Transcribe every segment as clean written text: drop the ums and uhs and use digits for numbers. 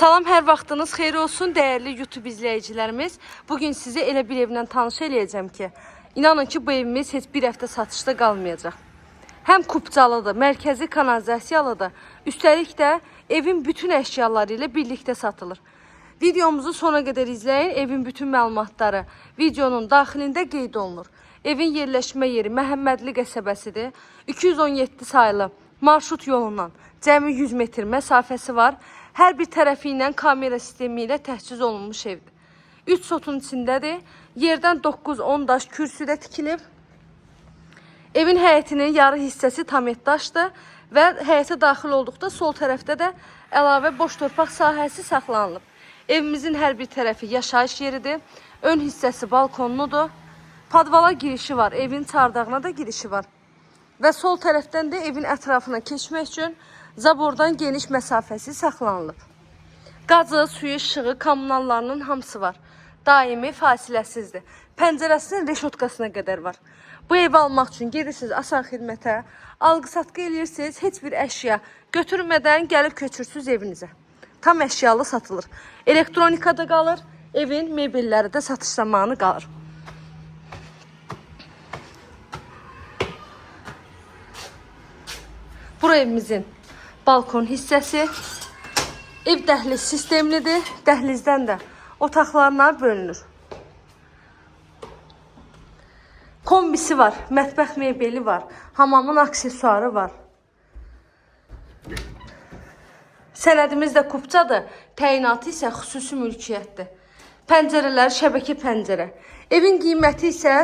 Salam, hər vaxtınız xeyir olsun değerli YouTube izleyicilerimiz. Bugün sizi elə bir evlə tanış eləyəcəm ki, inanın ki bu evimiz heç bir həftə satışda qalmayacaq. Həm kupcalıdır, mərkəzi kanalizasiyalıdır. Üstəlik də evin bütün əşyaları ilə birlikdə satılır. Videomuzu sona qədər izləyin, evin bütün məlumatları videonun daxilində qeyd olunur. Evin yerləşmə yeri Məhəmmədli qəsəbəsidir. 217 sayılı marşrut yolundan cəmi 100 metr məsafəsi var. Hər bir tərəfi ilə kamera sistemi ilə təchiz olunmuş evdir. 3 sotun içindədir. Yerdən 9-10 daş kürsüdə tikilib. Evin həyətinin yarı hissəsi tamet daşdır və həyətə daxil olduqda sol tərəfdə də əlavə boş torpaq sahəsi saxlanılıb. Evimizin hər bir tərəfi yaşayış yeridir. Ön hissəsi balkonludur. Padvala girişi var. Evin çardağına da girişi var. Və sol tərəfdən də evin ətrafına keçmək üçün zabordan geniş məsafəsi saxlanılıb. Qazı, suyu, işığı, kommunallarının hamısı var. Daimi fasiləsizdir. Pəncərəsinin reşotkasına qədər var. Bu evi almaq üçün gedirsiniz asan xidmətə, alqı-satqı eləyirsiniz, heç bir əşya götürmədən gəlib köçürsünüz evinizə. Tam əşyalı satılır. Elektronikada qalır, evin mebelləri də satış zamanı qalır. Bura evimizin balkon hissəsi. Ev dəhliz sistemlidir. Dəhlizdən də otaqlarına bölünür. Kombisi var, mətbəx mebeli var, hamamın aksesuarı var. Sənədimiz də kupcadır, təyinatı isə xüsusi mülkiyyətdir. Pəncərələr şəbəkə pəncərə. Evin qiyməti isə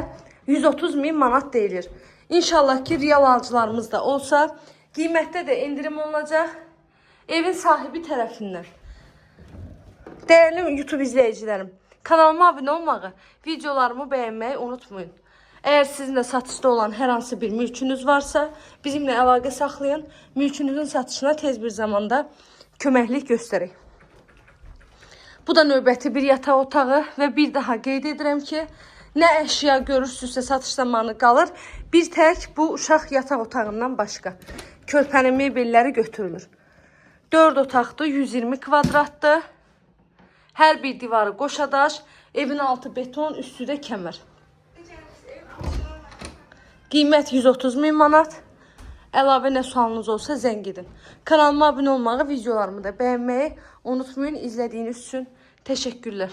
130 min manat deyilir. İnşallah ki, real alıcılarımız da olsa, qiymətdə də indirim olacaq evin sahibi tərəfindən. Dəyərli YouTube izləyicilərim, kanalıma abunə olmağı, videolarımı bəyənməyi unutmayın. Əgər sizin də satışda olan hər hansı bir mülkünüz varsa, bizimlə əlaqə saxlayın. Mülkünüzün satışına tez bir zamanda köməklik göstərək. Bu da növbəti bir yataq otağı və bir daha qeyd edirəm ki, nə əşya görürsünüzsə satış zamanı qalır, bir tək bu uşaq yataq otağından başqa. Körpənin mebelləri götürülür. 4 otaqdır, 120 kvadratdır. Hər bir divarı qoşadaş, evin altı beton, üstü də kəmər. Qiymət 130 min manat. Əlavə nə sualınız olsa zəng edin. Kanalıma abunə olmağı, videolarımı da bəyənməyi unutmayın. İzlədiyiniz üçün təşəkkürlər.